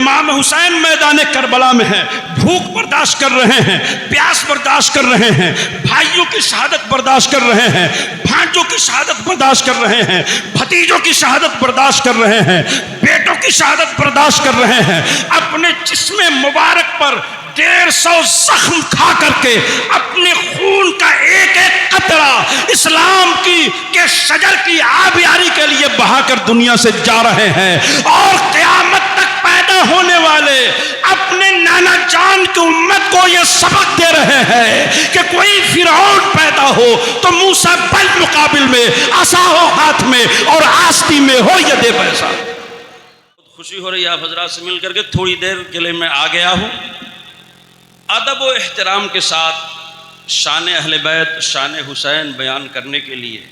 इमाम हुसैन मैदान करबला में है, भूख बर्दाश्त कर रहे हैं, प्यास बर्दाश्त कर रहे हैं, भाइयों की शहादत बर्दाश्त कर रहे हैं, भांजों की शहादत बर्दाश्त कर रहे हैं, भतीजों की शहादत बर्दाश्त कर रहे हैं, बेटों की शहादत बर्दाश्त कर रहे हैं। अपने जिस्म मुबारक पर 150 जख्म खा करके अपने खून का एक एक कतरा इस्लाम के शजर की आबियारी के लिए बहाकर दुनिया से जा रहे हैं। और क़यामत तक पैदा होने वाले अपने नाना जान की उम्मत को यह सबक दे रहे हैं कि कोई फिरौन पैदा हो तो मूसा बल मुकाबिल में, असा हो हाथ में और आस्ती में हो यदे पैसा। खुशी हो रही है आप हजरात से मिल करके। थोड़ी देर के लिए मैं आ गया हूँ। अदब व एहतराम के साथ शान अहले बैत, शान हुसैन बयान करने के लिए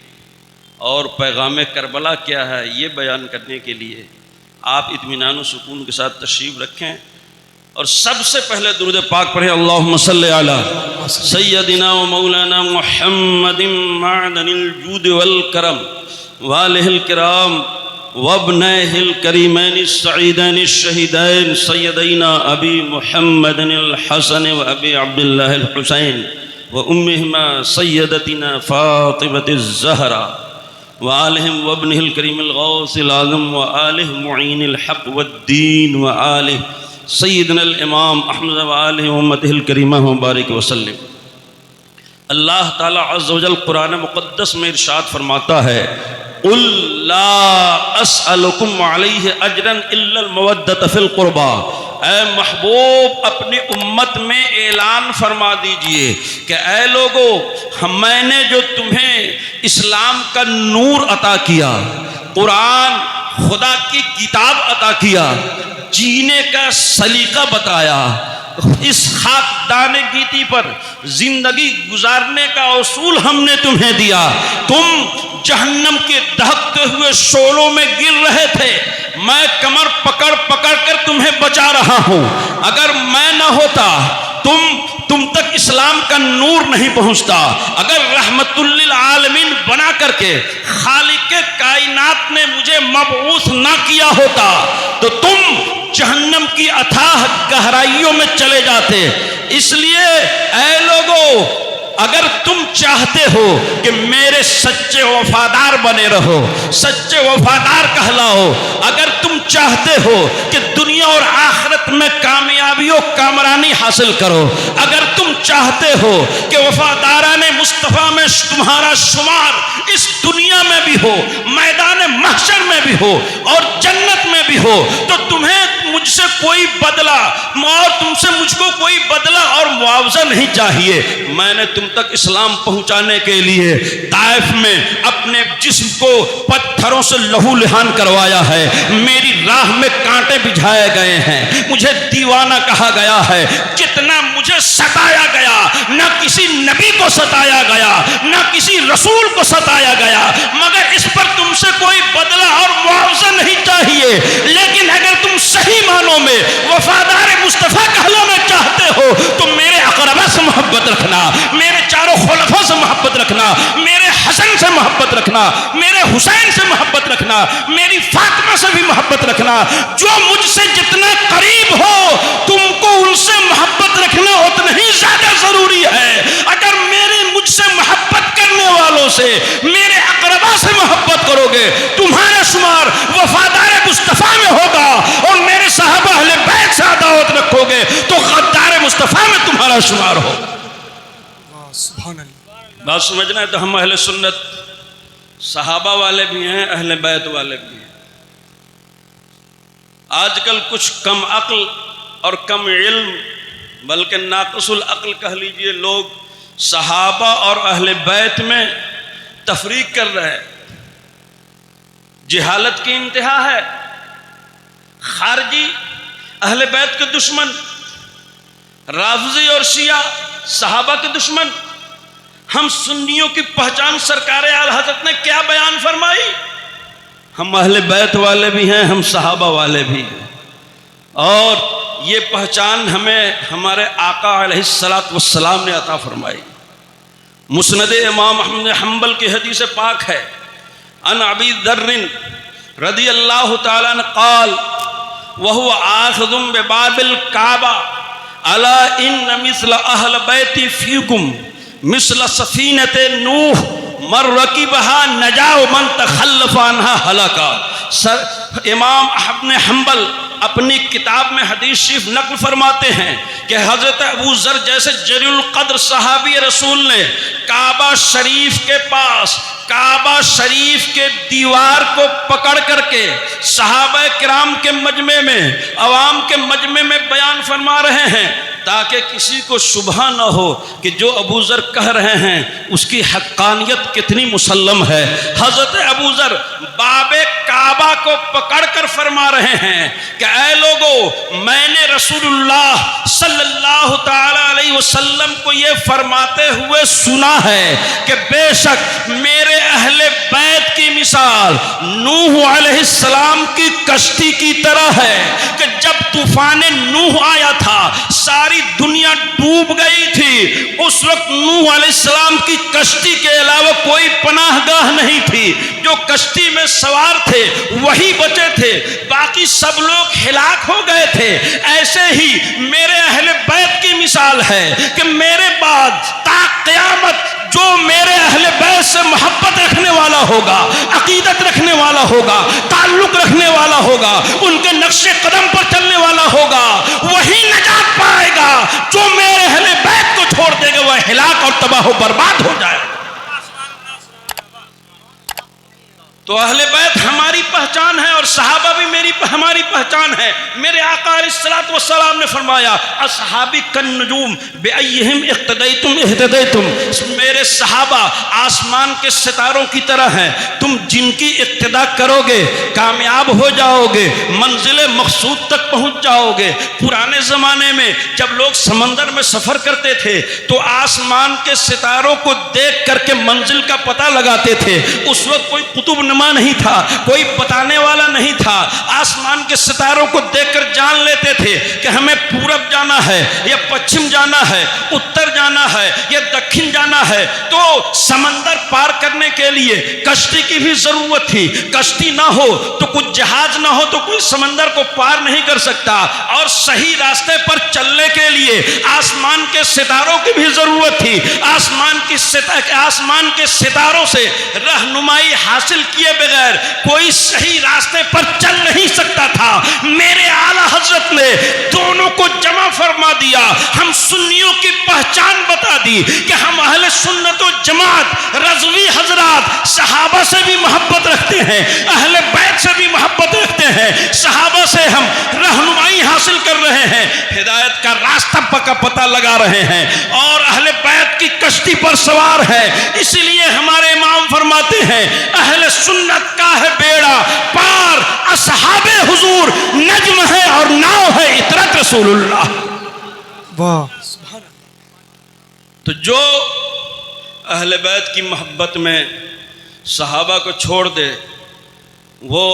और पैगाम करबला क्या है ये बयान करने के लिए आप इत्मीनान व सुकून के साथ तशरीफ़ रखें। और सबसे पहले दुरूद पाक पढ़ें, अल्लाहुम्मा सल्ली अला सय्यदिना व मौलाना मुहम्मदिन मअदनिल जूद वल करम वालिहिल किराम वब्नैहिल करीमैन सईदैन शहीदैन सय्यदैना अबी मुहम्मदिल हसन व अबी अब्दुल्लाहिल हुसैन व उम्मिहिमा सय्यदतिना फातिमतिज़ ज़हरा व आलिहिम वब्निहिल करीमिल गौसिल आज़म व आलिहि मुईनिल हक़ वद्दीन व आलिहि सय्यदनल इमाम अहमद व आलिहि उम्मतिहिल करीमा व बारिक वसल्लम। अल्लाह ताला अज़्ज़ व जल कुरान मुक़द्दस में इरशाद फरमाता है, क़ुल ला अस्अलुकुम अलैहि अजरन इल्लल मवद्दत फिल क़ुरबा। ऐ महबूब अपनी उम्मत में ऐलान फरमा दीजिए कि ऐ लोगो, मैंने जो तुम्हें इस्लाम का नूर अता किया, कुरान खुदा की किताब अता किया, जीने का सलीका बताया, इस खाकदान गीती पर जिंदगी गुजारने का उसूल हमने तुम्हें दिया। तुम जहन्नम के दहकते हुए शोलों में गिर रहे थे, मैं कमर पकड़ पकड़ कर तुम्हें बचा रहा हूं। अगर मैं न होता तुम तक इस्लाम का नूर नहीं पहुंचता। अगर रहमतुल लिल आलमीन बना करके खालिक कायनात ने मुझे मबऊस ना किया होता तो तुम जहन्नम की अथाह गहराइयों में चले जाते। इसलिए ऐ लोगों, अगर तुम चाहते हो कि मेरे सच्चे वफादार बने रहो, सच्चे वफादार कहलाओ, अगर तुम चाहते हो कि दुनिया और आखिरत में कामयाबी और कामरानी हासिल करो, अगर तुम चाहते हो कि वफादाराने मुस्तफ़ा में तुम्हारा शुमार इस दुनिया में भी हो, मैदान महशर में भी हो और जन्नत में भी हो, तो तुम्हें मुझसे कोई बदला और तुमसे मुझको कोई बदला और मुआवजा नहीं चाहिए। मैंने तुम तक इस्लाम पहुंचाने के लिए ताइफ में अपने जिस्म को पत्थरों से लहू लुहान करवाया है, मेरी राह में कांटे बिछाए गए हैं, मुझे दीवाना कहा गया है। कितना मुझे सताया गया, न किसी नबी को सताया गया, न किसी रसूल को सताया गया, मगर इस पर तुमसे कोई बदला और मुआवजा नहीं चाहिए। लेकिन अगर तुम सही मानों में वफादार मुस्तफ़ा कहलाना चाहते हो तो मेरे अक़रबा से मोहब्बत रखना, मेरे चारों खुलफा से मोहब्बत रखना, मेरे हसन से मोहब्बत रखना, मेरे हुसैन से मोहब्बत रखना, मेरी फातिमा से भी मोहब्बत रखना। जो मुझसे जितना करीब हो तुमको उनसे मोहब्बत रखना उतना ही ज्यादा जरूरी है। अगर मेरे मुझसे मोहब्बत करने वालों से, मेरे अक़रबा से मोहब्बत करोगे, तुम्हारा शुमार वफादार मुस्तफ़ा में होगा और मेरे सहाबा अहले बैत से अदावत रखोगे तो गद्दार मुस्तफ़ा में तुम्हारा शुमार होगा। बात समझना है तो हम अहले सुन्नत सहाबा वाले भी हैं, अहले बैत वाले भी हैं। आजकल कुछ कम अक्ल और कम इल्म बल्कि नाक़िसुल अक्ल कह लीजिए लोग सहाबा और अहले बैत में तफरीक कर रहे हैं। जिहालत की इंतहा है। खारजी अहले बैत के दुश्मन, राफ़िज़ी और शिया सहाबा के दुश्मन। हम सुन्नियों की पहचान सरकार आला हज़रत ने क्या बयान फरमाई? हम अहले बैत वाले भी हैं, हम सहाबा वाले भी हैं, और ये पहचान हमें हमारे आका अलैहिस्सलातु वस्सलाम ने अता फरमाई। मुस्नद इमाम अहमद हम्बल की हदीस पाक है, अन अबी दर्रिन रदियल्लाहु ताला अन्हु क़ाल वहुव आखिजुम बिबाबिल काबा अला इन मिस्ल अहल बैती फीकुम मिस्ल सफीनते नूह मर रकीबहा नजाओ मन तखल्लफ़ अन्हा हलका। सर इमाम इब्न हंबल अपनी किताब में हदीस शरीफ नक़ल फरमाते हैं कि हज़रत अबू ज़र जैसे जलील क़द्र सहाबी रसूल ने काबा शरीफ के पास काबा शरीफ के दीवार को पकड़ करके सहाबा किराम के मजमे में अवाम के मजमे में बयान फरमा रहे हैं ताकि किसी को शुबह न हो कि जो अबू ज़र कह रहे हैं उसकी हक्कानियत कितनी मुसल्लम है। हज़रत अबू ज़र बाबे काबा को पकड़ कर फरमा रहे हैं कि ऐ लोगो, मैंने रसूलुल्लाह सल्लल्लाहु ताला अलैहि वसल्लम को ये फरमाते हुए सुना है कि बेशक मेरे अहले बैत की मिसाल नूह अलैहिस्सलाम की कश्ती की तरह है कि जब तूफान नूह आया था सारी दुनिया डूब गई थी। उस वक्त नूह अलैहिस्सलाम की कश्ती के अलावा कोई पनाहगाह नहीं थी। जो कश्ती में सवार थे वही बचे थे, बाकी सब लोग हिलाक हो गए थे। ऐसे ही मेरे अहले बैत की मिसाल है कि मेरे बाद ता क़यामत जो मेरे अहले बैत से मोहब्बत रखने वाला होगा, अकीदत रखने वाला होगा, ताल्लुक रखने वाला होगा, उनके नक्शे कदम पर चलने वाला होगा, वही नजात पाएगा। जो मेरे अहले बैत को छोड़ देगा वह हिलाक और तबाह बर्बाद हो जाए। तो अहले बैत हमारी पहचान है और सहाबा भी हमारी पहचान है। मेरे आका अलैहिस्सलातु वस्सलाम ने फरमाया असहाबी कन्नुजूम बिअय्यिहिम इक्तदैतुम इहतदैतुम। मेरे सहाबा आसमान के सितारों की तरह हैं, तुम जिनकी इक्तदा करोगे कामयाब हो जाओगे, मंजिल मकसूद तक पहुंच जाओगे। पुराने ज़माने में जब लोग समंदर में सफ़र करते थे तो आसमान के सितारों को देख करके मंजिल का पता लगाते थे। उस वक्त कोई कुतुब नहीं था, कोई बताने वाला नहीं था। आसमान के सितारों को देखकर जान लेते थे कि हमें पूरब जाना है या पश्चिम जाना है, उत्तर जाना है या दक्षिण जाना है। तो समंदर पार करने के लिए कश्ती की भी जरूरत थी। कश्ती ना हो तो कुछ जहाज ना हो तो कोई समंदर को पार नहीं कर सकता। और सही रास्ते पर चलने के लिए आसमान के सितारों की भी जरूरत थी। आसमान के सितारों से रहनुमाई हासिल किए बगैर कोई सही रास्ते पर चल नहीं सकता था। मेरे आला हजरत ने दोनों को जमा फरमा दिया। हम सुन्नियों की पहचान बता दी कि हम अहले सुन्नत व जमात रज़वी हजरात सहाबा से भी मोहब्बत रखते हैं, अहले बैत से भी मोहब्बत रखते हैं। सहाबा से हम रहनुमाई हासिल कर रहे हैं, हिदायत का रास्ता का पता लगा रहे हैं और अहले बैत की कश्ती पर सवार है। इसलिए हमारे इमाम फरमाते हैं अहले सुन्नत का है बेड़ा पार, असहाबे हुजूर नज्म है और नाव है इतरत रसूलुल्लाह। वाह। तो जो अहले बैत की मोहब्बत में सहाबा को छोड़ दे वो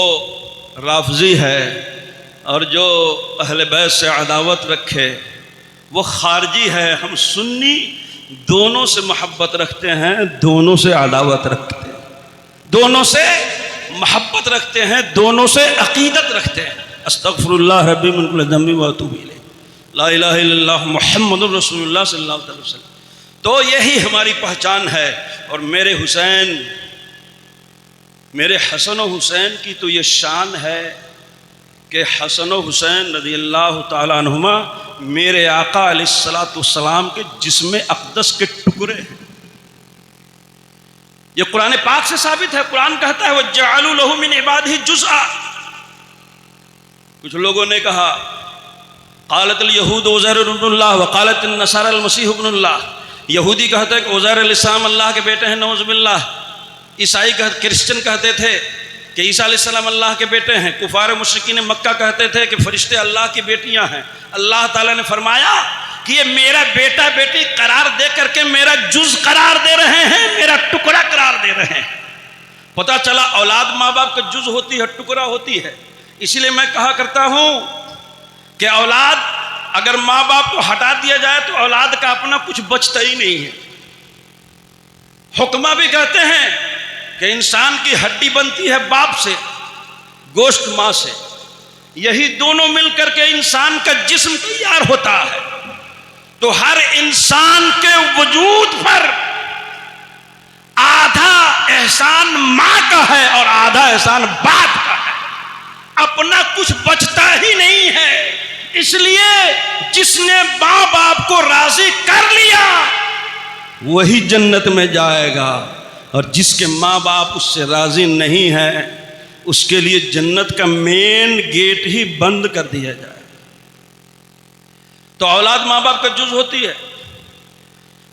राफजी है, और जो अहले बैत से अदावत रखे वो खारजी है। हम सुन्नी दोनों से मोहब्बत रखते हैं, दोनों से अदावत रखते हैं, दोनों से मोहब्बत रखते हैं, दोनों से अकीदत रखते हैं। अस्तगफिरुल्लाह रब्बी मिन कुल्लि ज़ंबि व अतूबु इलैह, ला इलाहा इल्लल्लाह मुहम्मदुर रसूलुल्लाह सल्लल्लाहु अलैहि वसल्लम। तो यही हमारी पहचान है। और मेरे हुसैन, मेरे हसन व हुसैन की तो ये शान है कि हसन व हुसैन रज़ियल्लाहु ताला अन्हुमा मेरे आका अलैहिस्सलातु वस्सलाम के जिस्म अक़दस के टुकड़े हैं। ये कुरान पाक से साबित है। कुरान कहता है वजअलू लहू मिन इबादिही जुज़आ। कुछ लोगों ने कहा क़ालतल यहूद उज़ैर इब्नुल्लाह व क़ालतिन नसारा अल मसीह इब्नुल्लाह। यहूदी कहते हैं कि उज़ैर अलैहिस्सलाम अल्लाह के बेटे हैं, नऊज़ बिल्लाह। ईसाई क्रिश्चियन कहते थे कि ईसा अलैहिस्सलाम अल्लाह के बेटे हैं। कुफार मुशरिकीन मक्का कहते थे कि फरिश्ते अल्लाह की बेटियां हैं। अल्लाह ताला ने फरमाया कि ये मेरा बेटा बेटी करार दे करके मेरा जुज करार दे रहे हैं, मेरा टुकड़ा करार दे रहे हैं। पता चला औलाद माँ बाप का जुज होती है, टुकड़ा होती है। इसलिए मैं कहा करता हूँ कि औलाद अगर माँ बाप को हटा दिया जाए तो औलाद का अपना कुछ बचता ही नहीं है। हुक्मा भी कहते हैं कि इंसान की हड्डी बनती है बाप से, गोश्त माँ से। यही दोनों मिलकर के इंसान का जिस्म तैयार होता है। तो हर इंसान के वजूद पर आधा एहसान मां का है और आधा एहसान बाप का है। अपना कुछ बचता ही नहीं है। इसलिए जिसने मां बाप को राजी कर लिया वही जन्नत में जाएगा, और जिसके माँ बाप उससे राजी नहीं है उसके लिए जन्नत का मेन गेट ही बंद कर दिया जाए। तो औलाद माँ बाप का जुज होती है।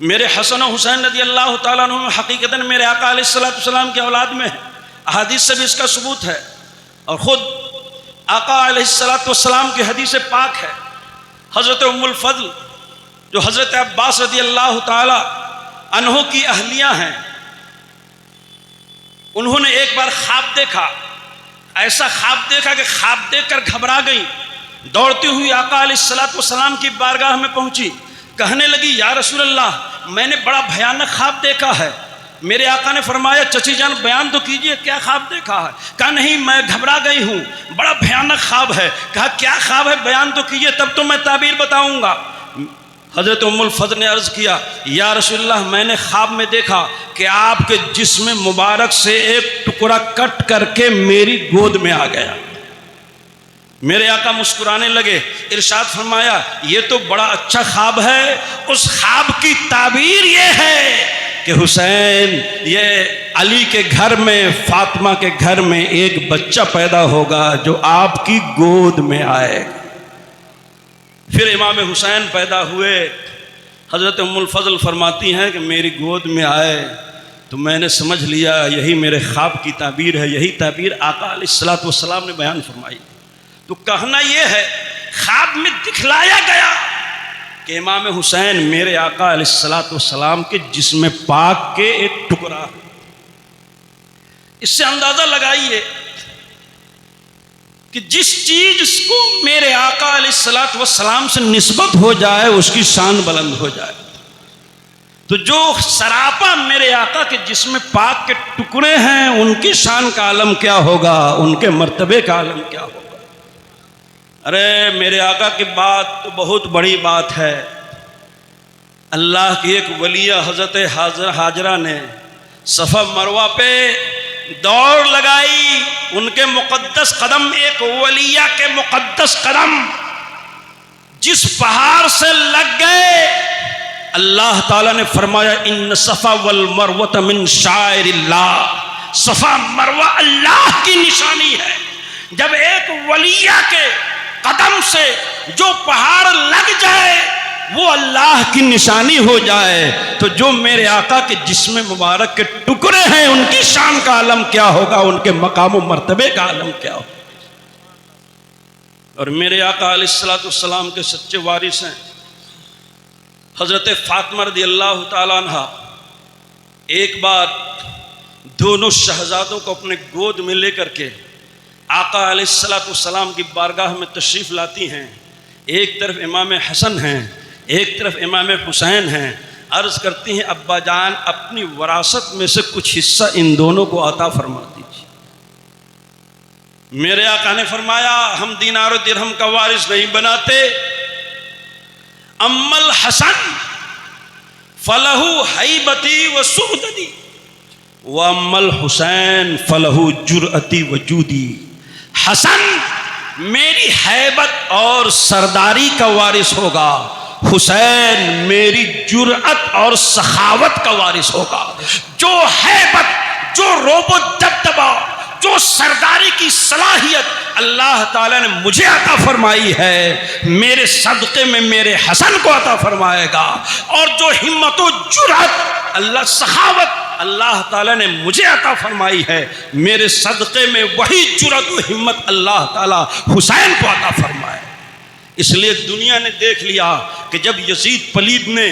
मेरे हसन और हुसैन रज़ी अल्लाह ताला अन्हु हकीकतन मेरे आका अलैहिस्सलाम के औलाद में है। अहादीस से भी इसका सबूत है, और ख़ुद आका अलैहिस्सलाम की हदीस पाक है। हज़रत उम्मुल फ़ज़ल जो हज़रत अब्बास रज़ी अल्लाह ताला अन्हु की अहलियाँ हैं, उन्होंने एक बार ख्वाब देखा। ऐसा ख्वाब देखा कि ख्वाब देखकर घबरा गई, दौड़ती हुई आका अलैहिस्सलाम की बारगाह में पहुंची। कहने लगी, या रसूल अल्लाह, मैंने बड़ा भयानक ख्वाब देखा है। मेरे आका ने फरमाया, चची जान बयान तो कीजिए, क्या ख्वाब देखा है? कहा, नहीं मैं घबरा गई हूँ, बड़ा भयानक ख्वाब है। कहा, क्या ख्वाब है, बयान तो कीजिए, तब तो मैं ताबीर बताऊँगा। हज़रत उम्मुल फ़ज़ल ने अर्ज़ किया, या रसूलल्लाह, मैंने ख्वाब में देखा कि आपके जिस्म मुबारक से एक टुकड़ा कट करके मेरी गोद में आ गया। मेरे आका मुस्कुराने लगे, इरशाद फरमाया, ये तो बड़ा अच्छा ख्वाब है। उस ख्वाब की ताबीर ये है कि हुसैन, ये अली के घर में, फातिमा के घर में एक बच्चा पैदा होगा जो आपकी गोद में आएगा। फिर इमाम हुसैन पैदा हुए। हज़रत उम्मुल फ़ज़ल फरमाती हैं कि मेरी गोद में आए तो मैंने समझ लिया यही मेरे ख्वाब की ताबीर है। यही ताबीर आका अलैहिस्सलाम ने बयान फरमाई। तो कहना यह है, ख्वाब में दिखलाया गया कि इमाम हुसैन मेरे आका अलैहिस्सलाम के जिस्म पाक के एक टुकड़ा। इससे अंदाज़ा लगाइए कि जिस चीज को मेरे आका अलैहिस्सलाम से निस्बत हो जाए उसकी शान बुलंद हो जाए। तो जो सरापा मेरे आका के जिस्म पाक के टुकड़े हैं उनकी शान का आलम क्या होगा, उनके मर्तबे का आलम क्या होगा। अरे मेरे आका की बात तो बहुत बड़ी बात है। अल्लाह की एक वलिया हज़रत हाजरा ने सफ़ा मरवा पे दौड़ लगाई। उनके मुक़द्दस कदम, एक वलिया के मुक़द्दस कदम जिस पहाड़ से लग गए, अल्लाह ताला ने फरमाया, इन सफ़ा वल मरवत मिन शाइरिल्लाह। सफ़ा मरवा अल्लाह की निशानी है। जब एक वलिया के कदम से जो पहाड़ लग जाए वो अल्लाह की निशानी हो जाए, तो जो मेरे आका के जिस्म मुबारक के टुकड़े हैं उनकी शान का आलम क्या होगा, उनके मकाम व मर्तबे का आलम क्या होगा। और मेरे आका अलैहिस्सलाम के सच्चे वारिस हैं हज़रत फातिमा रज़ी अल्लाह ताला अन्हा। एक बार दोनों शहजादों को अपने गोद में लेकर के आका अलैहिस्सलाम की बारगाह में तशरीफ़ लाती हैं। एक तरफ इमाम हसन हैं, एक तरफ इमाम हुसैन हैं। अर्ज़ करती हैं, अब्बा जान अपनी वरासत में से कुछ हिस्सा इन दोनों को अता फरमा दीजिए। मेरे आका ने फरमाया, हम दीनार और दिरहम का वारिस नहीं बनाते। अम्मल हसन फलहु हैबती व सुअददी व अम्मल हुसैन फलहु जुरअती व जूदी। हसन मेरी हैबत और सरदारी का वारिस होगा, हुसैन मेरी जुर्अत और सखावत का वारिस होगा। जो हैबत, जो रोबो दबदबा, जो सरदारी की सलाहियत अल्लाह ताला ने मुझे अता फरमाई है, मेरे सदक़े में मेरे हसन को अता फरमाएगा। और जो हिम्मत व जुर्अत, अल्लाह सखावत अल्लाह ताला ने मुझे अता फरमाई है, मेरे सदक़े में वही जुर्अत व हिम्मत अल्लाह ताला हुसैन को अता फरमाए। इसलिए दुनिया ने देख लिया कि जब यजीद पलीद ने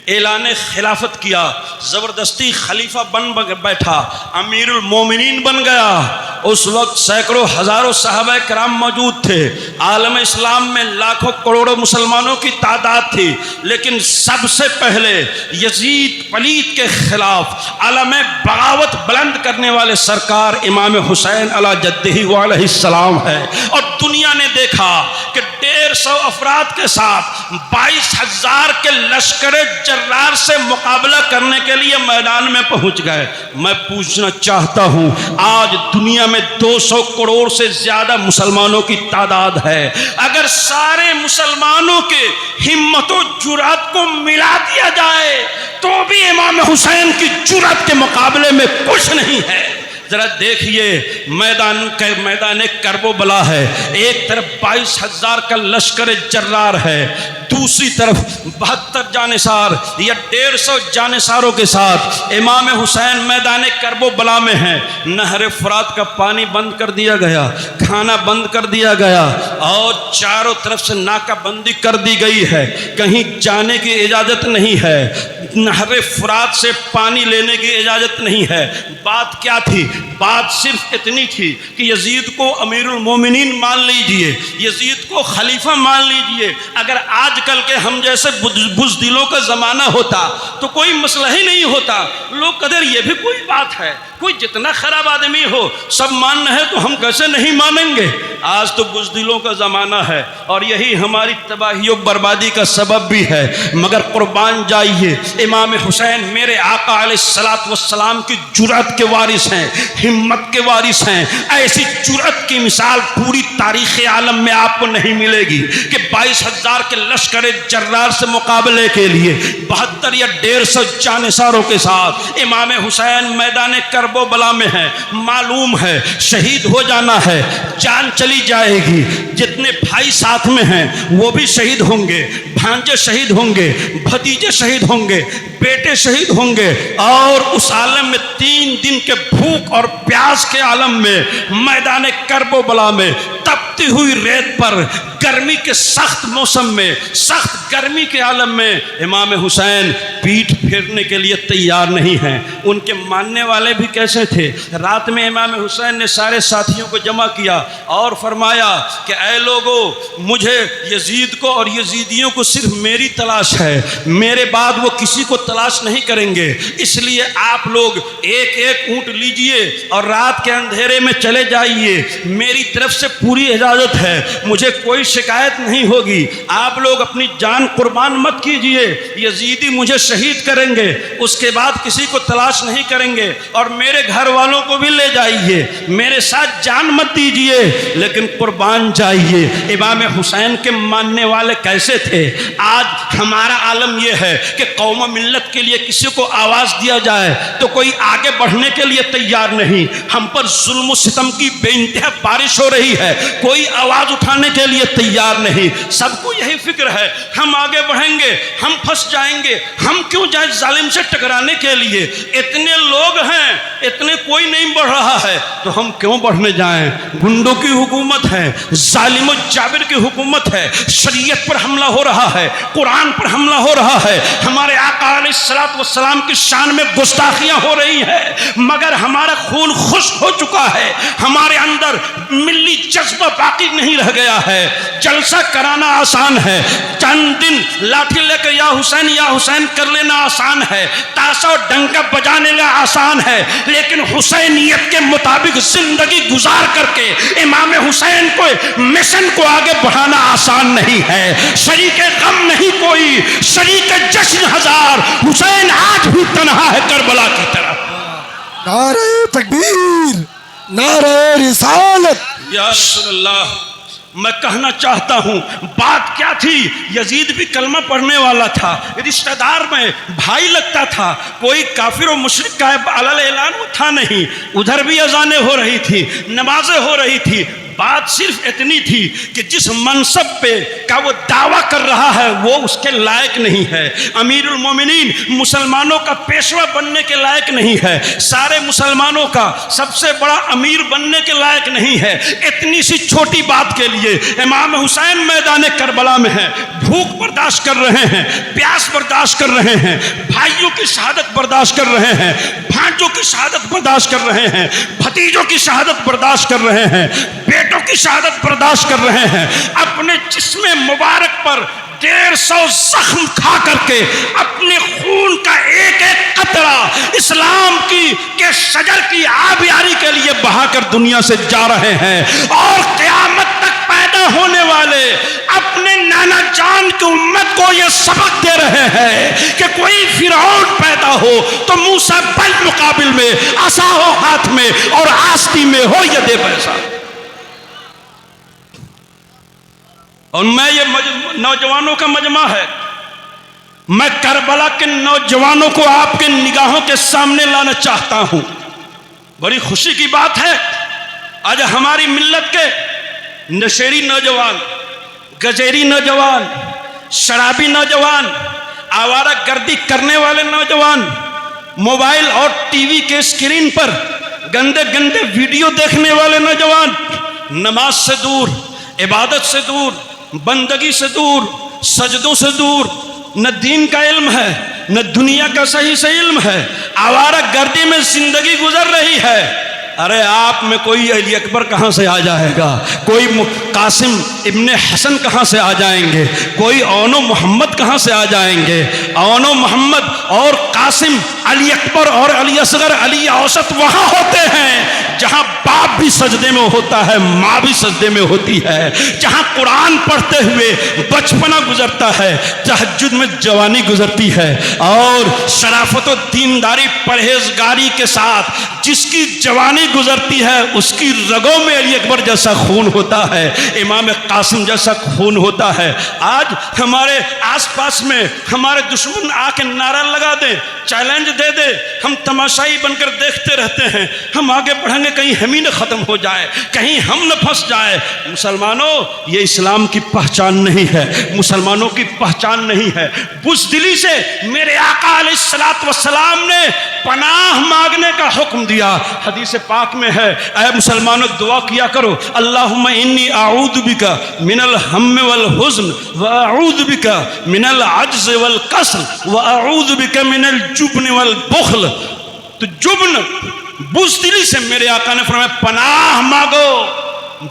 ऐलान खिलाफत किया, ज़बरदस्ती खलीफा बन बैठा, अमीरुल मोमिनीन बन गया। उस वक्त सैकड़ों हज़ारों सहाबा कराम मौजूद थे। आलम इस्लाम में लाखों करोड़ों मुसलमानों की तादाद थी, लेकिन सबसे पहले यजीद पलीद के खिलाफ आलम बगावत बुलंद करने वाले सरकार इमाम हुसैन अला जद्दिही व अलैहिस्सलाम है। और दुनिया ने देखा कि 150 अफराद के साथ 22,000 के लश्कर जर्रार से मुकाबला करने के लिए मैदान में पहुंच गए। मैं पूछना चाहता हूं, आज दुनिया में 200 करोड़ से ज्यादा मुसलमानों की तादाद है। अगर सारे मुसलमानों के हिम्मतों जुरात को मिला दिया जाए तो भी इमाम हुसैन की जुरात के मुकाबले में कुछ नहीं है। जरा देखिए, मैदान करबला है, एक तरफ 22,000 का लश्कर जर्रार है, दूसरी तरफ 72 जानिसार या 150 जानिसारों के साथ इमाम हुसैन मैदान करबला में है। नहर फुरात का पानी बंद कर दिया गया, खाना बंद कर दिया गया और चारों तरफ से नाकाबंदी कर दी गई है, कहीं जाने की इजाज़त नहीं है, नहर फुरात से पानी लेने की इजाज़त नहीं है। बात क्या थी? बात सिर्फ इतनी थी कि यजीद को अमीरुल मोमिनीन मान लीजिए, यजीद को खलीफा मान लीजिए। अगर आजकल के हम जैसे बुज़दिलों का ज़माना होता तो कोई मसला ही नहीं होता। लोग कदर ये भी कोई बात है, कोई जितना खराब आदमी हो सब मानना है तो हम कैसे नहीं मानेंगे। आज तो बुज़दिलों का ज़माना है और यही हमारी तबाही और बर्बादी का सबब भी है। मगर कुर्बान जाइए, इमाम हुसैन मेरे आका अलैहिस्सलातु वस्सलाम की जुरअत के वारिस हैं, हिम्मत के वारिस हैं। ऐसी जुरअत की मिसाल पूरी तारीख़ आलम में आपको नहीं मिलेगी कि 22,000 के लश्कर जर्रार से मुकाबले के लिए 72 या 150 जानिसारों के साथ इमाम हुसैन मैदान करबला में है। मालूम है शहीद हो जाना है, जान चली जाएगी। जितने भाई साथ में हैं वो भी शहीद होंगे, भांजे शहीद होंगे, भतीजे शहीद होंगे, बेटे शहीद होंगे। और उस आलम में 3 दिन के भूख और प्यास के आलम में मैदान करबला में तपती हुई रेत पर गर्मी के सख्त मौसम में, सख्त गर्मी के आलम में इमाम हुसैन पीठ फेरने के लिए तैयार नहीं हैं। उनके मानने वाले भी कैसे थे? रात में इमाम हुसैन ने सारे साथियों को जमा किया और फरमाया कि ऐ लोगों, मुझे यजीद को और यजीदियों को सिर्फ मेरी तलाश है, मेरे बाद वो किसी को तलाश नहीं करेंगे। इसलिए आप लोग एक एक ऊँट लीजिए और रात के अंधेरे में चले जाइए, मेरी तरफ से पूरी इजाज़त है, मुझे कोई शिकायत नहीं होगी। आप लोग अपनी जान कुर्बान मत कीजिए, यजीदी मुझे शहीद करेंगे, उसके बाद किसी को तलाश नहीं करेंगे। और मेरे घर वालों को भी ले जाइए, मेरे साथ जान मत दीजिए, लेकिन कुर्बान जाइए। इमाम हुसैन के मानने वाले कैसे थे? आज हमारा आलम यह है कि कौम मिल्लत के लिए किसी को आवाज़ दिया जाए तो कोई आगे बढ़ने के लिए तैयार नहीं। हम पर जुल्म सितम की बेइंतहा बारिश हो रही है, कोई आवाज़ उठाने के लिए तैयार नहीं। सबको यही फिक्र है हम आगे बढ़ेंगे, हम फंस जाएंगे, हम क्यों जाए जालिम से टकराने के लिए। इतने लोग हैं, इतने कोई नहीं बढ़ रहा है तो हम क्यों बढ़ने जाएं। गुंडों की हुकूमत है, जालिम और जाबिर की हुकूमत है, शरीयत पर हमला हो रहा है, कुरान पर हमला हो रहा है, हमारे आका अलैहिस्सलातु वस्सलाम की शान में गुस्ताखियां हो रही है। मगर हमारा खून खुश्क हो चुका है, हमारे अंदर मिल्ली जज्बा बाकी नहीं रह गया है। जलसा कराना आसान है, चंद दिन लाठी लेकर या हुसैन कर लेना आसान है, ताशा और डंका बजा लेना आसान है, लेकिन हुसैनियत के मुताबिक जिंदगी गुजार करके इमाम हुसैन को मिशन को आगे बढ़ाना आसान नहीं है। शरीके गम नहीं कोई, शरीके जश्न हजार, हुसैन आज भी तन्हा है करबला की तरफ। नारे तकबीर, नारे रिसालत। या रसूलल्लाह, मैं कहना चाहता हूँ बात क्या थी। यजीद भी कलमा पढ़ने वाला था, रिश्तेदार में भाई लगता था, कोई काफिर और मुशरिक का अलल ऐलान था नहीं। उधर भी अजानें हो रही थी, नमाजें हो रही थी, बात सिर्फ इतनी थी कि जिस मनसब पे का वो दावा कर रहा है वो उसके लायक नहीं है। अमीरुल मोमिनीन मुसलमानों का पेशवा बनने के लायक नहीं है, सारे मुसलमानों का सबसे बड़ा अमीर बनने के लायक नहीं है। इतनी सी छोटी बात के लिए इमाम हुसैन मैदान करबला में है, भूख बर्दाश्त कर रहे हैं, प्यास बर्दाश्त कर रहे हैं, भाइयों की शहादत बर्दाश्त कर रहे हैं, भांजों की शहादत बर्दाश्त कर रहे हैं, भतीजों की शहादत बर्दाश्त कर रहे हैं, बेटों की शहादत बर्दाश्त कर रहे हैं। अपने जिस्म मुबारक पर 150 जख्म खा करके अपने खून का एक एक कतरा इस्लाम के शजर की आबियारी के लिए बहाकर दुनिया से जा रहे हैं। और क़यामत तक पैदा होने वाले अपने नाना जान की उम्मत को यह सबक दे रहे हैं कि कोई फिरौन पैदा हो तो मूसा बल मुकाबिल में, आसा हो हाथ में और आस्ती में हो यदे पैसा। और मैं ये नौजवानों का मजमा है, मैं करबला के नौजवानों को आपके निगाहों के सामने लाना चाहता हूं। बड़ी खुशी की बात है आज हमारी मिल्लत के नशेड़ी नौजवान, गजेरी नौजवान, शराबी नौजवान, आवारा गर्दी करने वाले नौजवान, मोबाइल और टीवी के स्क्रीन पर गंदे गंदे वीडियो देखने वाले नौजवान, नमाज से दूर, इबादत से दूर, बंदगी से दूर, सजदों से दूर, न दीन का इल्म है न दुनिया का सही से इल्म है, आवारा गर्दी में जिंदगी गुजर रही है। अरे आप में कोई अली अकबर कहाँ से आ जाएगा, कोई कासिम इब्ने हसन कहाँ से आ जाएंगे, कोई औनो मोहम्मद कहाँ से आ जाएंगे। औनो मोहम्मद और कासिम, अली अकबर और अली असगर, अली औसत वहाँ होते हैं जहाँ बाप भी सजदे में होता है, माँ भी सजदे में होती है, जहाँ कुरान पढ़ते हुए बचपना गुजरता है, तहज्जुद में जवानी गुजरती है, और शराफत और दीनदारी परहेजगारी के साथ जिसकी जवानी गुजरती है उसकी रगों में अली अकबर जैसा खून होता है, इमाम कासिम जैसा खून होता है। आज हमारे आसपास में हमारे दुश्मन आके नारा लगा दे, चैलेंज दे दे, हम तमाशाई बनकर देखते रहते हैं। हम आगे बढ़ेंगे कहीं हम ही न ख़त्म हो जाए, कहीं हम न फंस जाए। मुसलमानों, ये इस्लाम की पहचान नहीं है, मुसलमानों की पहचान नहीं है। बुज़दिली से मेरे आका अलैहिस्सलातु वस्सलाम ने पनाह मांगने का हुक्म दिया। हदीस पाक में है, ऐ मुसलमानों दुआ किया करो, अल्लाहुम्मा इन्नी आऊदु बिका मिनल हम्म वल हुज़्न व आऊदु बिका मिनल अज्ज़ वल कस्ल व आऊदु बिका मिनल जुब्न वल बुख्ल। तो जुब्न, बुज़दिली से मेरे आका ने फरमाया पनाह मांगो।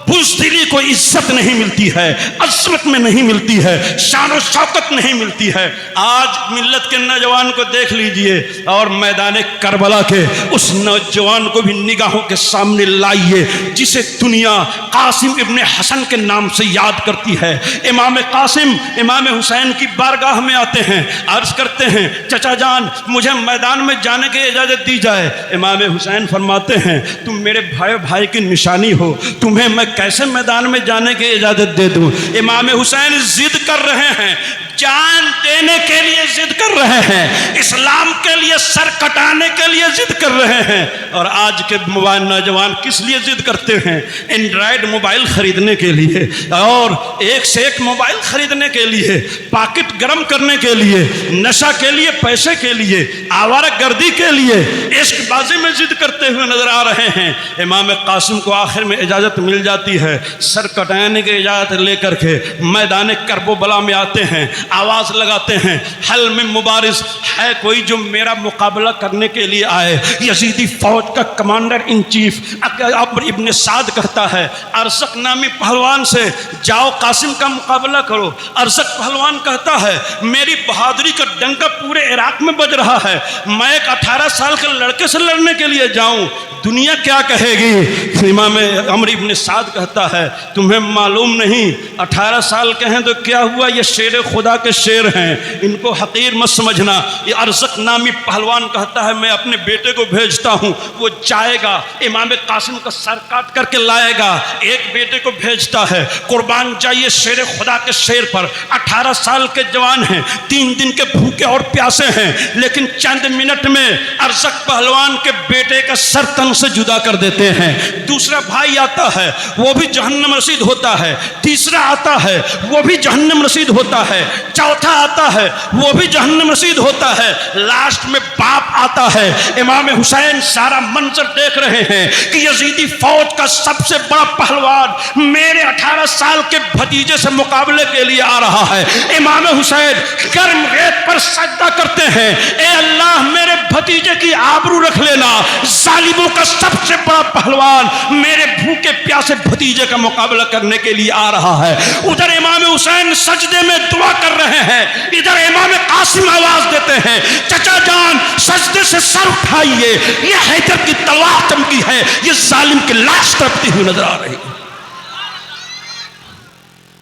बुज़दिली को इज्जत नहीं मिलती है, अज़मत में नहीं मिलती है, शान और शौकत नहीं मिलती है। आज मिल्लत के नौजवान को देख लीजिए और मैदान करबला के उस नौजवान को भी निगाहों के सामने लाइए जिसे दुनिया कासिम इब्ने हसन के नाम से याद करती है। इमाम कासिम इमाम हुसैन की बारगाह में आते हैं, अर्ज करते हैं, चचा जान मुझे मैदान में जाने की इजाज़त दी जाए। इमाम हुसैन फरमाते हैं, तुम मेरे भाई की निशानी हो, तुम्हें मैं कैसे मैदान में जाने की इजाजत दे दूं। इमाम हुसैन जिद कर रहे हैं, जान देने के लिए जिद कर रहे हैं, इस्लाम के लिए सर कटाने के लिए जिद कर रहे हैं। और आज के मोबाइल नौजवान किस लिए जिद करते हैं? एंड्रॉयड मोबाइल खरीदने के लिए और एक से एक मोबाइल खरीदने के लिए, पॉकेट गर्म करने के लिए, नशा के लिए, पैसे के लिए, आवारा गर्दी के लिए, इश्कबाजी में जिद करते हुए नजर आ रहे हैं। इमाम कासिम को आखिर में इजाज़त मिल जाती है, सर कटाने की इजाज़त लेकर के मैदान करबला में आते हैं, आवाज़ लगाते हैं, हल में मुबारिस है कोई जो मेरा मुकाबला करने के लिए आए। यजीदी फौज का कमांडर इन चीफ अब्र इब्ने साद कहता है, अरसक नामी पहलवान से जाओ कासिम का मुकाबला करो। अरसक पहलवान कहता है, मेरी बहादुरी का डंका पूरे इराक में बज रहा है, मैं एक 18 साल के लड़के से लड़ने के लिए जाऊं, दुनिया क्या कहेगी? इमाम अम्र इब्ने साद कहता है, तुम्हें मालूम नहीं 18 साल के हैं तो क्या हुआ, ये शेर खुदा के शेर हैं, इनको हकीर मत समझना। ये अरज़क नामी पहलवान कहता है, मैं अपने बेटे को भेजता हूँ, वो जाएगा इमाम कासिम का सर काट करके लाएगा। एक बेटे को भेजता है, कुर्बान जाइए शेर खुदा के शेर पर। 18 साल के जवान हैं, 3 दिन के भूखे और प्यासे हैं, लेकिन चंद मिनट में अरज़क पहलवान के बेटे का सर तन से जुदा कर देते हैं। दूसरा भाई आता है, वो भी जहन्नम रसीद होता है। तीसरा आता है वो भी जहन्नम रसीद होता है। चौथा आता है वो भी जहन्नम रसीद होता है। लास्ट में बाप आता है। इमाम हुसैन सारा मंजर देख रहे हैं कि यजीदी फौज का सबसे बड़ा पहलवान मेरे 18 साल के भतीजे से मुकाबले के लिए आ रहा है। इमाम हुसैन गर्म रेत पर सजदा करते हैं, ए अल्लाह मेरे भतीजे की आबरू रख लेना, जालिमों का सबसे बड़ा पहलवान मेरे भूखे प्यासे भतीजे का मुकाबला करने के लिए आ रहा है। उधर इमाम हुसैन सजदे में दुआ कर रहे हैं, इधर इमाम कासिम आवाज देते हैं, चचा जान सजदे से सर उठाइए, ये हैदर की तलवार चमकी है, ये जालिम की लाश तड़पती हुई नजर आ रही है।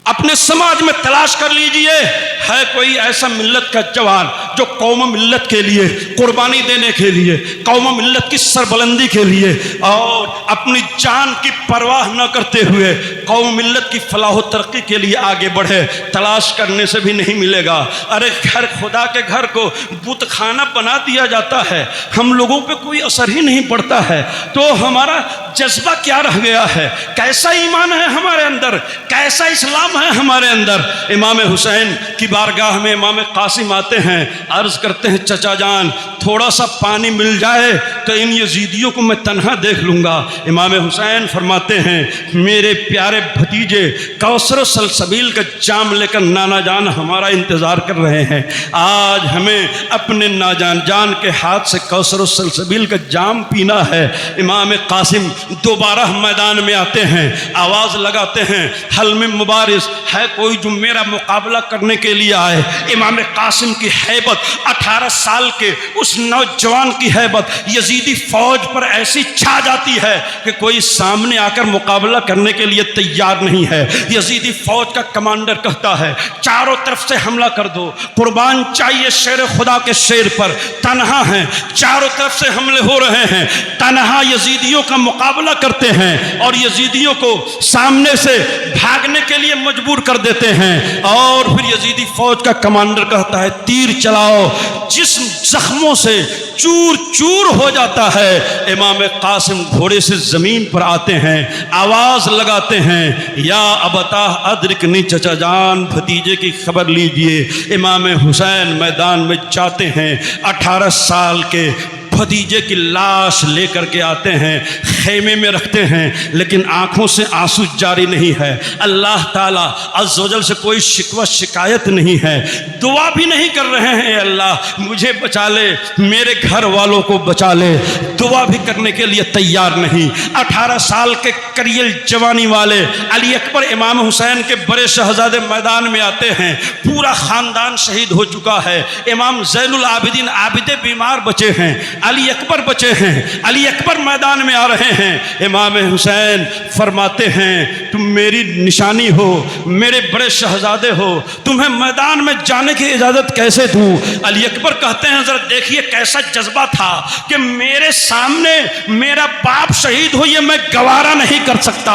अपने समाज में तलाश कर लीजिए, है कोई ऐसा मिल्लत का जवान जो कौम मिल्लत के लिए कुर्बानी देने के लिए, कौम मिल्लत की सरबलंदी के लिए और अपनी जान की परवाह न करते हुए कौम मिल्लत की फलाह तरक्की के लिए आगे बढ़े। तलाश करने से भी नहीं मिलेगा। अरे घर खुदा के घर को बुत खाना बना दिया जाता है, हम लोगों पे कोई असर ही नहीं पड़ता है, तो हमारा जज्बा क्या रह गया है? कैसा ईमान है हमारे अंदर, कैसा इस्लाम है हमारे अंदर? इमाम हुसैन की बारगाह में इमाम कासिम आते हैं, अर्ज करते हैं, चचा जान थोड़ा सा पानी मिल जाए तो इन यजीदियों को मैं तन्हा देख लूँगा। इमाम हुसैन फरमाते हैं, मेरे प्यारे भतीजे कौसर सलसबील का जाम लेकर नाना जान हमारा इंतज़ार कर रहे हैं। आज हमें अपने नाजान जान के हाथ से कौसर सलसबील का जाम पीना है। इमाम कासिम दोबारा मैदान में आते हैं, आवाज़ लगाते हैं, हल में मुबारिस है कोई जो मेरा मुकाबला करने के लिए आए। इमाम कासिम की हैबत, 18 साल के उस नौजवान की हैबत यजीदी फौज पर ऐसी छा जाती है कि कोई सामने आकर मुकाबला करने के लिए तैयार नहीं है। यजीदी फौज का कमांडर कहता है, चारों तरफ से हमला कर दो, कुर्बान चाहिए शेर खुदा के शेर पर, तन्हा हैं, चारों तरफ से हमले हो रहे हैं, तन्हा यजीदियों का मुकाबला करते हैं और यजीदियों को सामने से भागने के लिए मजबूर कर देते हैं। और फिर यजीदी फौज का कमांडर कहता है, तीर चलाओ, जिस्म जख्मों से चूर चूर हो जाता है। इमाम कासिम घोड़े से जमीन पर आते हैं, आवाज लगाते हैं, या अबता अदरिकनी, चचा जान भतीजे की खबर लीजिए। इमाम हुसैन मैदान में जाते हैं, 18 साल के भतीजे की लाश लेकर के आते हैं, खेमे में रखते हैं, लेकिन आंखों से आंसू जारी नहीं है। अल्लाह ताला अज़्ज़वजल से कोई शिकवा शिकायत नहीं है, दुआ भी नहीं कर रहे हैं, अल्लाह मुझे बचा ले, मेरे घर वालों को बचा ले, दुआ भी करने के लिए तैयार नहीं। 18 साल के करियल जवानी वाले अली अकबर इमाम हुसैन के बड़े शहजादे मैदान में आते हैं, पूरा ख़ानदान शहीद हो चुका है। इमाम ज़ैनुल आबिदीन आबिदे बीमार बचे हैं, अली अकबर बचे हैं, अली अकबर मैदान में आ रहे हैं। इमाम हुसैन फरमाते हैं, तुम मेरी निशानी हो, मेरे बड़े शहजादे हो, तुम्हें मैदान में जाने की इजाज़त कैसे दूँ? अली अकबर कहते हैं, ज़रा देखिए कैसा जज्बा था कि मेरे सामने मेरा बाप शहीद हो, ये मैं गवारा नहीं कर सकता,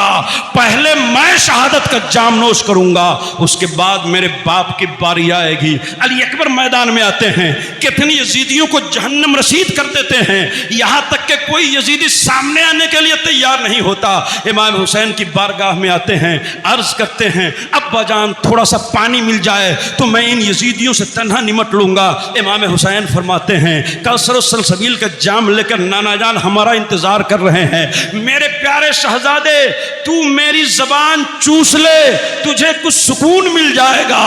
पहले मैं शहादत का जाम नोश करूँगा, उसके बाद मेरे बाप की बारी आएगी। अली अकबर मैदान में आते हैं, कितनी यजीदियों को जहन्नम रसीद कर देते हैं, यहां तक कि कोई यजीदी सामने आने के लिए तैयार नहीं होता। इमाम हुसैन की बारगाह में आते हैं, अर्ज करते हैं, अब्बा जान थोड़ा सा पानी मिल जाए तो मैं इन यजीदियों से तन्हा निमट लूंगा। इमाम हुसैन फरमाते हैं, कौसर सलसबील का जाम लेकर नाना जान हमारा इंतजार कर रहे हैं। मेरे प्यारे शहजादे, तू मेरी जबान चूस ले, तुझे कुछ सुकून मिल जाएगा।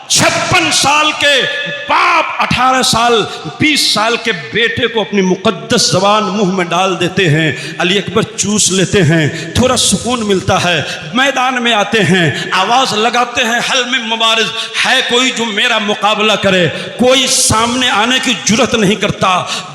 56 साल के बाप 18 साल 20 साल के बेटे को अपनी मुकद्दस ज़बान मुंह में डाल देते हैं। अली अकबर चूस लेते हैं, थोड़ा सुकून मिलता है। मैदान में आते हैं, आवाज़ लगाते हैं, हल में मुबारिज़ है कोई जो मेरा मुकाबला करे? कोई सामने आने की जुर्रत नहीं करता,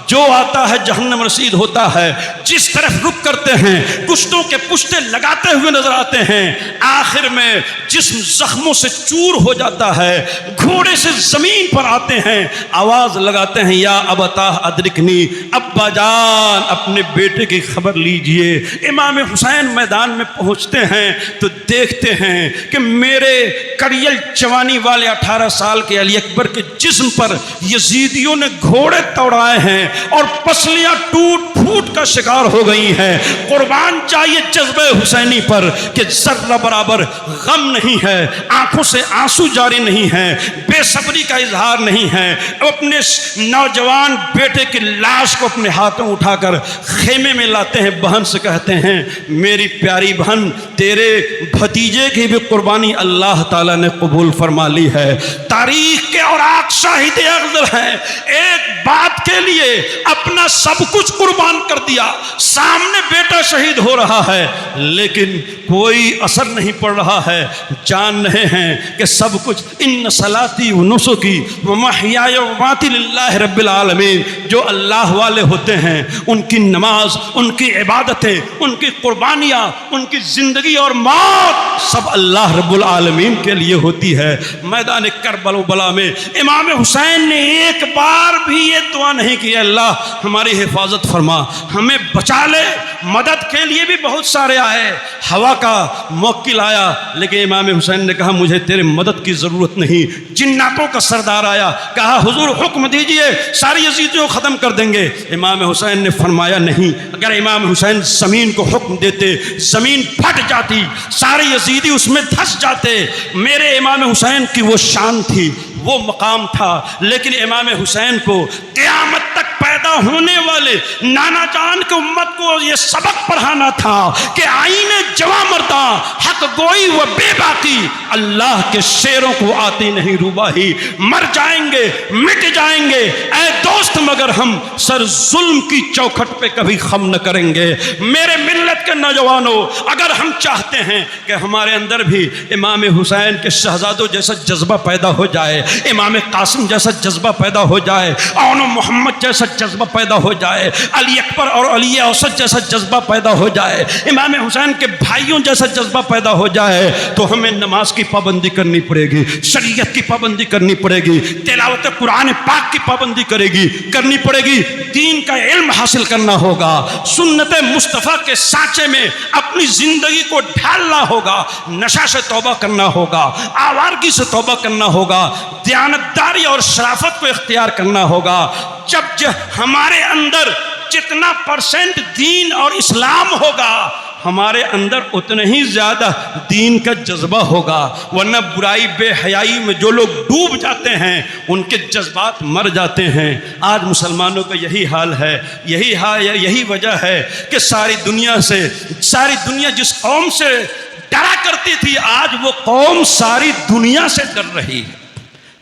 जो आता है जहन्नम रसीद होता है। जिस तरफ रुक करते हैं, कुश्तों के पुश्ते लगाते हुए नजर आते हैं, आखिर में जिस्म जख्मों से चूर हो जाता है। घोड़े से जमीन पर आते हैं, आवाज लगाते हैं या अबता अदरिकनी, अब्बा जान अपने बेटे की खबर लीजिए। इमाम हुसैन मैदान में पहुंचते हैं तो देखते हैं कि मेरे कड़ियल जवानी वाले 18 साल के अली अकबर के जिस्म पर यजीदियों ने घोड़े तोड़ाए हैं और पसलियां टूट फूट का शिकार हो गई हैं। कुर्बान चाहिए जज्बे हुसैनी पर कि जर्रा बराबर गम नहीं है, आंखों से आंसू जारी नहीं है, बेसब्री का इजहार नहीं है। अपने नौजवान बेटे की लाश को अपने हाथों उठाकर खेमे में लाते हैं, बहन से कहते हैं मेरी प्यारी बहन, तेरे भतीजे की भी कुर्बानी अल्लाह ताला ने कबूल फरमा ली है। तारीख के और शाहिद अफजल हैं, एक बात के लिए अपना सब कुछ कुर्बान कर दिया, सामने बेटा शहीद हो रहा है लेकिन कोई असर नहीं पड़ रहा है। जान रहे हैं कि सब कुछ इन सलाती व नुसुकी व महयाय व माती लिल्लाह रब्बिल आलमीन, जो अल्लाह वाले होते हैं उनकी नमाज, उनकी इबादतें, उनकी कुर्बानियाँ, उनकी ज़िंदगी और मौत सब अल्लाह रब्बुल आलमीन के लिए होती है। मैदान करबला में इमाम हुसैन ने एक बार भी ये दुआ नहीं की अल्लाह हमारी हिफाजत फरमा, हमें बचा ले। मदद के लिए भी बहुत सारे आए, हवा का मुवक्किल आया, लेकिन इमाम हुसैन ने कहा मुझे तेरे मदद की ज़रूरत नहीं। जिन्नातों का सरदार आया, कहा हुजूर हुक्म दीजिए सारी यजीदियों को ख़त्म कर देंगे। इमाम हुसैन ने फरमाया नहीं, अगर इमाम हुसैन ज़मीन को हुक्म देते ज़मीन फट जाती, सारे यजीदी उसमें धंस जाते। मेरे इमाम हुसैन की वो शान थी, वो मकाम था, लेकिन इमाम हुसैन को क़यामत तक पैदा होने वाले नाना जान के उम्मत को ये सबक पढ़ाना था कि आईने जवा मरदा हक गोई व बेबाकी, अल्लाह के शेरों को आती नहीं रूबाही। मर जाएंगे, मिट जाएंगे ऐ दोस्त, मगर हम सर जुल्म की चौखट पे कभी खम न करेंगे। मेरे मिल्लत के नौजवानों, अगर हम चाहते हैं कि हमारे अंदर भी इमाम हुसैन के शहजादों जैसा जज्बा पैदा हो जाए, इमाम कासिम जैसा जज्बा पैदा हो जाए, औन मोहम्मद जैसा जज्बा पैदा हो जाए, अली अकबर और अली औसत जैसा जज्बा पैदा हो जाए, इमाम हुसैन के भाइयों जैसा जज्बा पैदा हो जाए, तो हमें नमाज की पाबंदी करनी पड़ेगी, शरीयत की पाबंदी करनी पड़ेगी, तिलावत कुरान पाक की पाबंदी करनी पड़ेगी, दीन का इल्म हासिल करना होगा, सुन्नत मुस्तफ़ा के सांचे में अपनी जिंदगी को ढालना होगा, नशा से तौबा करना होगा, आवारगी से तौबा करना होगा, दयानतदारी और शराफत को इख्तियार करना होगा। जब हमारे अंदर जितना % दीन और इस्लाम होगा, हमारे अंदर उतने ही ज़्यादा दीन का जज्बा होगा। वरना बुराई बेहयाई में जो लोग डूब जाते हैं उनके जज्बात मर जाते हैं। आज मुसलमानों का यही हाल है, यही वजह है कि सारी दुनिया जिस कौम से डरा करती थी, आज वो कौम सारी दुनिया से डर रही है।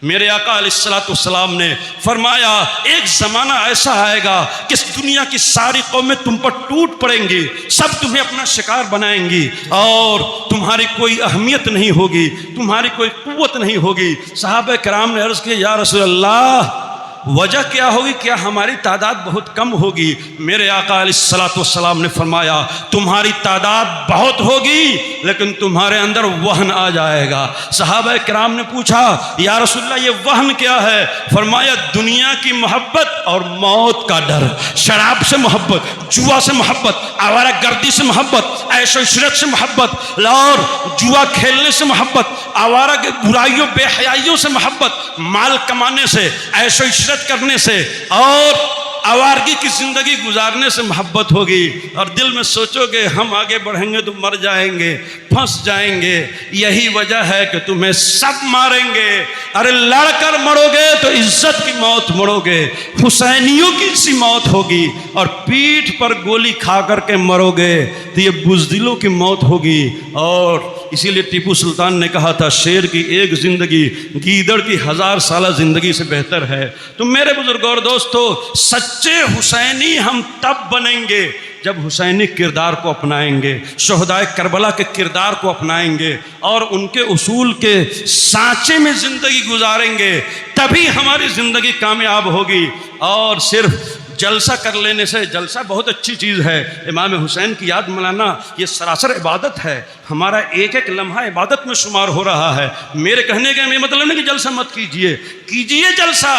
मेरे आका अलैहिस्सलाम ने फरमाया एक ज़माना ऐसा आएगा कि इस दुनिया की सारी कौमें तुम पर टूट पड़ेंगी, सब तुम्हें अपना शिकार बनाएंगी और तुम्हारी कोई अहमियत नहीं होगी, तुम्हारी कोई कुव्वत नहीं होगी। सहाबा किराम ने अर्ज़ किया या रसूल अल्लाह, वजह क्या होगी, क्या हमारी तादाद बहुत कम होगी? मेरे आका अलैहिस्सलाम ने फरमाया तुम्हारी तादाद बहुत होगी लेकिन तुम्हारे अंदर वहन आ जाएगा। सहाबा किराम ने पूछा या रसूलल्लाह ये वहन क्या है? फरमाया दुनिया की मोहब्बत और मौत का डर, शराब से मोहब्बत, जुआ से मोहब्बत, आवारा गर्दी से मोहब्बत, ऐशो इशरत से मोहब्बत, और जुआ खेलने से मोहब्बत, आवारा बुराइयों बेहयाइयों से मोहब्बत, माल कमाने से, ऐशो इशरत करने से और आवारगी की जिंदगी गुजारने से मोहब्बत होगी। और दिल में सोचोगे हम आगे बढ़ेंगे तो मर जाएंगे, फंस जाएंगे। यही वजह है कि तुम्हें सब मारेंगे। अरे लड़कर मरोगे तो इज्जत की मौत मरोगे, हुसैनियों की सी मौत होगी, और पीठ पर गोली खा करके मरोगे तो ये बुज़दिलों की मौत होगी। और इसीलिए टीपू सुल्तान ने कहा था शेर की एक ज़िंदगी गीदड़ की 1000 साल ज़िंदगी से बेहतर है। तो मेरे बुजुर्गों और दोस्तों, सच्चे हुसैनी हम तब बनेंगे जब हुसैनी किरदार को अपनाएंगे, शोहदाए करबला के किरदार को अपनाएंगे और उनके उसूल के सांचे में ज़िंदगी गुजारेंगे, तभी हमारी ज़िंदगी कामयाब होगी। और सिर्फ जलसा कर लेने से, जलसा बहुत अच्छी चीज़ है, इमाम हुसैन की याद मनाना ये सरासर इबादत है। हमारा एक एक लम्हा इबादत में शुमार हो रहा है। मेरे कहने का ये मतलब नहीं कि जलसा मत कीजिए, कीजिए जलसा,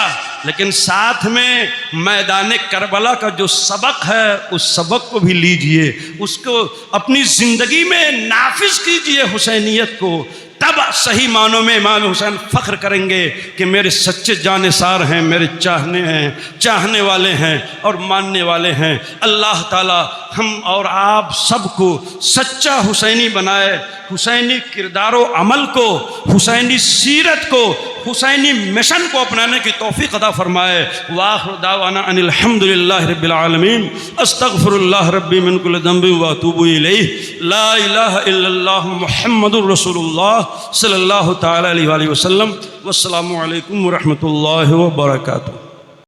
लेकिन साथ में मैदान करबला का जो सबक है उस सबक को भी लीजिए, उसको अपनी ज़िंदगी में नाफिज कीजिए हुसैनियत को। तब सही मानों में इमाम हुसैन फ़ख्र करेंगे कि मेरे सच्चे जानिसार हैं, मेरे चाहने वाले हैं और मानने वाले हैं। अल्लाह ताला हम और आप सबको सच्चा हुसैनी बनाए, हुसैनी किरदारो अमल को, हुसैनी सीरत को, हुसैनी मिशन को अपनाने की तौफीक अता फरमाए। वाखिर दावाना अनिल हम्दुलिल्लाहि रब्बिल आलमीन, अस्तगफिरुल्लाह रब्बी मिन कुल्लि ज़ंबि व अतूबु इलैहि, ला इलाहा इल्लल्लाह मुहम्मदुर रसूलुल्लाह सल्लल्लाहु तआला अलैहि वसल्लम। वस्सलामु अलैकुम व रहमतुल्लाहि व बरकातुहू।